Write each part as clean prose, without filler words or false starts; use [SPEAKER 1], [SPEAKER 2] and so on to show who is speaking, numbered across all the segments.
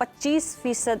[SPEAKER 1] 25%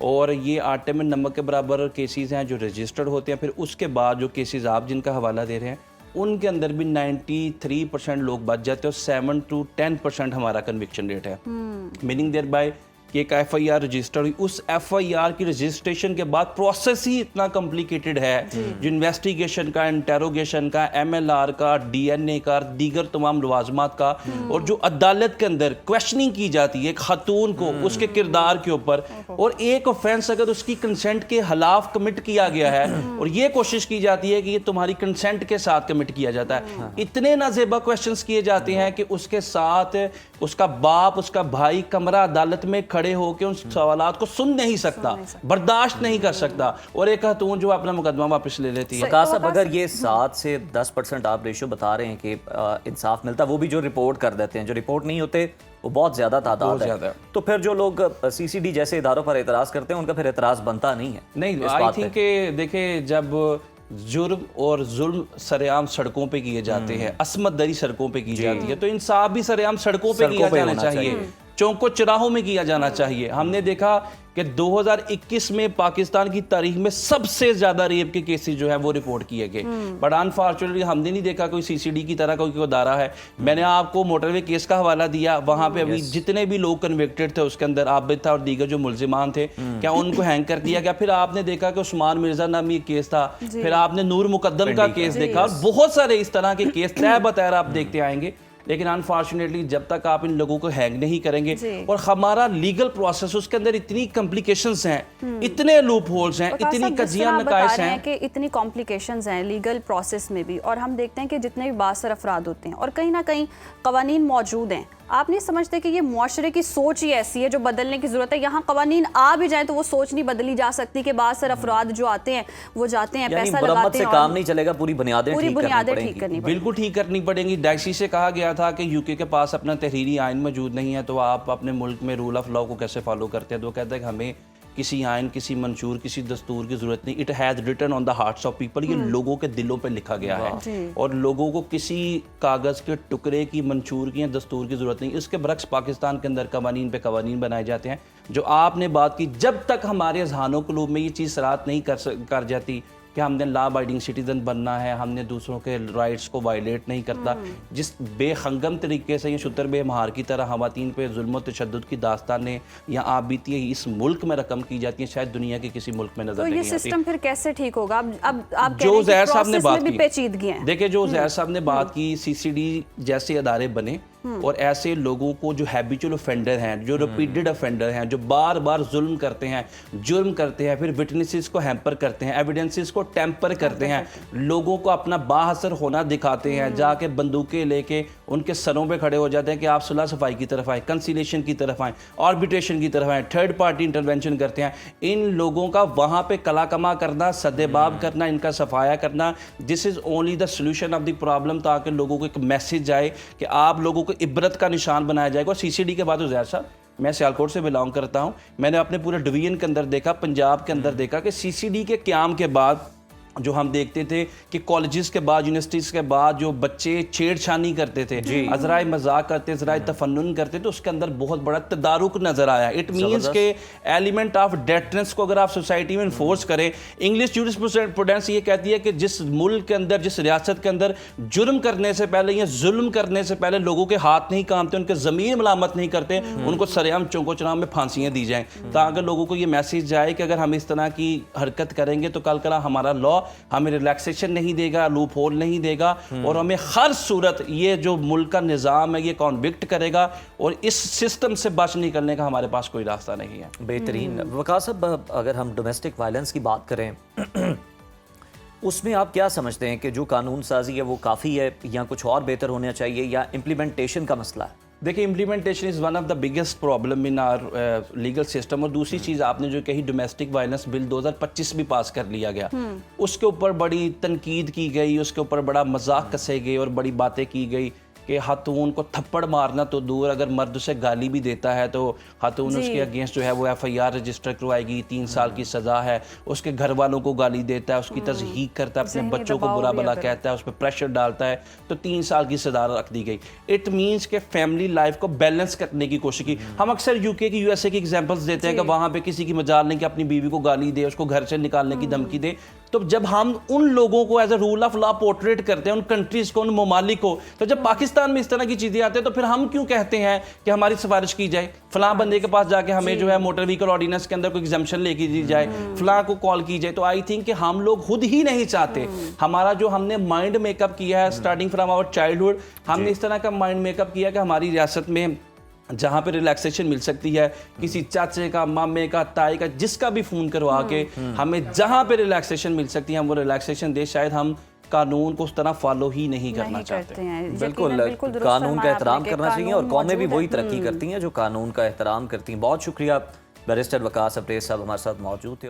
[SPEAKER 2] اور یہ آٹے میں نمک کے برابر کیسز ہیں جو رجسٹرڈ ہوتے ہیں. پھر اس کے بعد جو کیسز آپ جن کا حوالہ دے رہے ہیں ان کے اندر بھی 93% لوگ بچ جاتے ہیں اور 7 to 10% ہمارا کنوکشن ریٹ ہے. میننگ دیر بائی کہ ایک ایف آئی آر رجسٹر ہوئی, اس ایف آئی آر کی رجسٹریشن کے بعد پروسیس ہی اتنا کمپلیکیٹڈ ہے جو انویسٹیگیشن کا, انٹیروگیشن کا, ایم ایل آر کا, ڈی این اے کا, دیگر تمام لوازمات کا, اور جو عدالت کے اندر کویشچننگ کی جاتی ہے ایک خاتون کو اس کے کردار کے اوپر, اور ایک آفینس اگر اس کی کنسنٹ کے خلاف کمٹ کیا گیا ہے اور یہ کوشش کی جاتی ہے کہ یہ تمہاری کنسنٹ کے ساتھ کمٹ کیا جاتا ہے, اتنے نازیبا کویشچنز کیے جاتے ہیں کہ اس کے ساتھ اس کا باپ, اس کا بھائی کمرہ عدالت میں کھڑے ہو کے ان سوالات کو سن نہیں سکتا, برداشت نہیں کر سکتا, اور ایک خاتون جو اپنا مقدمہ واپس لے لیتی ہے.
[SPEAKER 3] وقاص صاحب اگر یہ 7 سے 10% آپ ریشو بتا رہے ہیں کہ انصاف ملتا, وہ بھی جو رپورٹ کر دیتے ہیں, جو رپورٹ نہیں ہوتے وہ بہت زیادہ تعداد ہے, تو پھر جو لوگ سی سی ڈی جیسے اداروں پر اعتراض کرتے ہیں ان کا پھر اعتراض بنتا نہیں ہے.
[SPEAKER 2] نہیں, آئی تھنک کہ دیکھیں جب جرم اور ظلم سرعام سڑکوں پہ کیے جاتے ہیں, عصمت دری سڑکوں پہ کی جاتی ہے, تو انصاف بھی سرعام سڑکوں پہ کیا جانا چاہیے, چوکوں چراہوں میں کیا جانا چاہیے. ہم نے دیکھا کہ 2021 میں پاکستان کی تاریخ میں سب سے زیادہ ریپ کے کیسز جو ہیں وہ رپورٹ کیے گئے, بٹ انفارچونیٹلی ہم نے نہیں دیکھا کوئی سی سی ڈی کی طرح کوئی ادارہ ہے. میں نے آپ کو موٹر وے کیس کا حوالہ دیا, وہاں پہ ابھی جتنے بھی لوگ کنوکٹڈ تھے اس کے اندر عابد تھا اور دیگر جو ملزمان تھے, کیا ان کو ہینگ کر دیا گیا؟ پھر آپ نے دیکھا کہ عثمان مرزا نامی ایک کیس تھا, پھر آپ نے نور مقدم کا کیس دیکھا, اور بہت سارے اس طرح کے کیس تہ بتیر آپ دیکھتے آئیں گے. لیکن انفارچونیٹلی جب تک آپ ان لوگوں کو ہینگ نہیں کریں گے, اور ہمارا لیگل پروسیس اس کے اندر اتنی کمپلیکیشنز ہیں, اتنے لوپ ہولز ہیں, اتنی کجیاں نقائص ہیں
[SPEAKER 1] کہ اتنی کمپلیکیشنز ہیں لیگل پروسیس میں بھی, اور ہم دیکھتے ہیں کہ جتنے بھی بااثر افراد ہوتے ہیں اور کہیں نہ کہیں قوانین موجود ہیں, آپ نہیں سمجھتے کہ یہ معاشرے کی سوچ ہی ایسی ہے جو بدلنے کی ضرورت ہے؟ یہاں قوانین آ بھی جائیں تو وہ سوچ نہیں بدلی جا سکتی کہ بااثر افراد جو آتے ہیں وہ جاتے ہیں, پیسہ لگاتے ہیں,
[SPEAKER 3] کام نہیں چلے گا, پوری بنیادیں
[SPEAKER 1] ٹھیک کرنی پڑیں.
[SPEAKER 2] بالکل ٹھیک کرنی پڑیں گی. ڈائسی سے کہا گیا تھا کہ یو کے پاس اپنا تحریری آئین موجود نہیں ہے, تو آپ اپنے ملک میں رول آف لا کو کیسے فالو کرتے ہیں؟ تو وہ کہتا ہے کہ ہمیں کسی آئین, کسی منشور, کسی دستور کی ضرورت نہیں. It has written on the hearts of people, یہ لوگوں کے دلوں پہ لکھا گیا ہے, اور لوگوں کو کسی کاغذ کے ٹکڑے کی, منشور کی یا دستور کی ضرورت نہیں. اس کے برعکس پاکستان کے اندر قوانین پہ قوانین بنائے جاتے ہیں. جو آپ نے بات کی, جب تک ہمارے اذہان و قلوب میں یہ چیز صراحت نہیں کر جاتی کہ ہم نے لا ابائڈنگ سٹیزن بننا ہے, ہم نے دوسروں کے رائٹس کو وائلیٹ نہیں کرتا, جس بے خنگم طریقے سے یہ شتر بے مہار کی طرح خواتین پہ ظلم و تشدد کی داستانیں یا آپ بیتی ہے اس ملک میں رقم کی جاتی ہیں, شاید دنیا کے کسی ملک میں نظر نہیں آتی.
[SPEAKER 1] تو یہ سسٹم پھر کیسے ٹھیک ہوگا؟ اب آپ
[SPEAKER 2] جو زہر صاحب نے بات کی,
[SPEAKER 1] پیچیدگیاں ہیں,
[SPEAKER 2] دیکھیں جو زہر صاحب نے بات کی, سی سی ڈی جیسے ادارے بنے اور ایسے لوگوں کو جو ہیبیچول افینڈر ہیں, جو ریپیٹڈ افینڈر ہیں, جو بار بار ظلم کرتے ہیں, جرم کرتے ہیں, پھر وٹنسز کو ہیمپر کرتے ہیں, ایویڈنسز کو ٹیمپر کرتے ہیں, لوگوں کو اپنا بااثر ہونا دکھاتے ہیں, جا کے بندوقیں لے کے ان کے سروں پہ کھڑے ہو جاتے ہیں کہ آپ صلح صفائی کی طرف آئیں, کنسیلیشن کی طرف آئیں, آربیٹریشن کی طرف آئیں, تھرڈ پارٹی انٹرونشن کرتے ہیں. ان لوگوں کا وہاں پہ کلا کما کرنا, سدباب کرنا, ان کا صفایا کرنا, this is only the solution of the problem, تاکہ لوگوں کو ایک میسج جائے کہ آپ لوگوں کو عبرت کا نشان بنایا جائے گا. اور سی سی ڈی کے بعد زہر صاحب, میں سیالکوٹ سے بلانگ کرتا ہوں, میں نے اپنے پورے ڈویژن کے اندر دیکھا, پنجاب کے اندر دیکھا کہ سی سی ڈی کے قیام کے بعد جو ہم دیکھتے تھے کہ کالجز کے بعد, یونیورسٹیز کے بعد جو بچے چھیڑ چھانی کرتے تھے, ذرائع مذاق کرتے, ذرائع تفنن کرتے, تو اس کے اندر بہت بڑا تدارک نظر آیا. اٹ مینس کہ ایلیمنٹ آف ڈیٹرنس کو اگر آپ سوسائٹی میں انفورس کریں, انگلش جورسپروڈنس یہ کہتی ہے کہ جس ملک کے اندر, جس ریاست کے اندر جرم کرنے سے پہلے یا ظلم کرنے سے پہلے لوگوں کے ہاتھ نہیں کامتے, ان کے ضمیر ملامت نہیں کرتے, ان کو سرعام چونکو چراہ میں پھانسیاں دی جائیں, تاکہ لوگوں کو یہ میسج جائے کہ اگر ہم اس طرح کی حرکت کریں گے تو کل کل ہمارا لا ہمیں ریلیکسیشن نہیں دے گا, لوپ ہول نہیں دے گا, اور ہمیں ہر صورت یہ جو ملک کا نظام ہے یہ کانوکٹ کرے گا, اور اس سسٹم سے بچ نکلنے کا ہمارے پاس کوئی راستہ نہیں ہے.
[SPEAKER 3] بہترین. وقاص صاحب, اگر ہم ڈومیسٹک وائلنس کی بات کریں, اس میں آپ کیا سمجھتے ہیں کہ جو قانون سازی ہے وہ کافی ہے, یا کچھ اور بہتر ہونا چاہیے, یا امپلیمنٹیشن کا مسئلہ ہے؟
[SPEAKER 2] دیکھیں, implementation is one of the biggest problem in our legal system. اور دوسری چیز آپ نے جو کہی, ڈومیسٹک وائلنس بل 2025 بھی پاس کر لیا گیا, اس کے اوپر بڑی تنقید کی گئی, اس کے اوپر بڑا مذاق کسے گئے اور بڑی باتیں کی گئی کہ خاتون کو تھپڑ مارنا تو دور، اگر مرد اسے گالی بھی دیتا ہے تو خاتون اس کے اگینسٹ جو ہے وہ FIR رجسٹر کروائے گی، 3 سال کی سزا ہے. اس کے گھر والوں کو گالی دیتا ہے، اس کی تضحیق کرتا ہے، اپنے بچوں کو برا بھلا کہتا ہے، اس پہ پریشر ڈالتا ہے، تو 3 سال کی سزا رکھ دی گئی. اٹ مینس کہ فیملی لائف کو بیلنس کرنے کی کوشش کی. ہم اکثر UK کی USA کی ایگزامپلس دیتے ہیں کہ وہاں پہ کسی کی مجال نہیں کہ اپنی بیوی کو گالی دے، اس کو گھر سے نکالنے کی دھمکی دے. تو جب ہم ان لوگوں کو as a rule of law portrait کرتے ہیں، ان کنٹریز کو، ان ممالک کو، تو جب پاکستان میں اس طرح کی چیزیں آتے ہیں تو پھر ہم کیوں کہتے ہیں کہ ہماری سفارش کی جائے، فلاں بندے کے پاس جا کے ہمیں جو ہے موٹر وہیکل آرڈیننس کے اندر کوئی ایگزمپشن لے کے دی جائے، فلاں کو کال کی جائے. تو آئی تھنک کہ ہم لوگ خود ہی نہیں چاہتے. ہمارا جو ہم نے مائنڈ میک اپ کیا ہے اسٹارٹنگ فرام آور چائلڈہڈ، ہم نے اس طرح کا مائنڈ میک اپ کیا کہ ہماری ریاست میں جہاں پہ ریلیکسیشن مل سکتی ہے، کسی چاچے کا، مامے کا، تائی کا، جس کا بھی فون کروا کے ہمیں جہاں پہ ریلیکسیشن مل سکتی ہے ہم وہ ریلیکسیشن دے. شاید ہم قانون کو اس طرح فالو ہی نہیں کرنا چاہتے.
[SPEAKER 3] بالکل قانون کا احترام کرنا چاہیے، اور قومیں بھی وہی ترقی کرتی ہیں جو قانون کا احترام کرتی ہیں. بہت شکریہ بیرسٹر وقاص ابریز صاحب ہمارے ساتھ موجود تھے.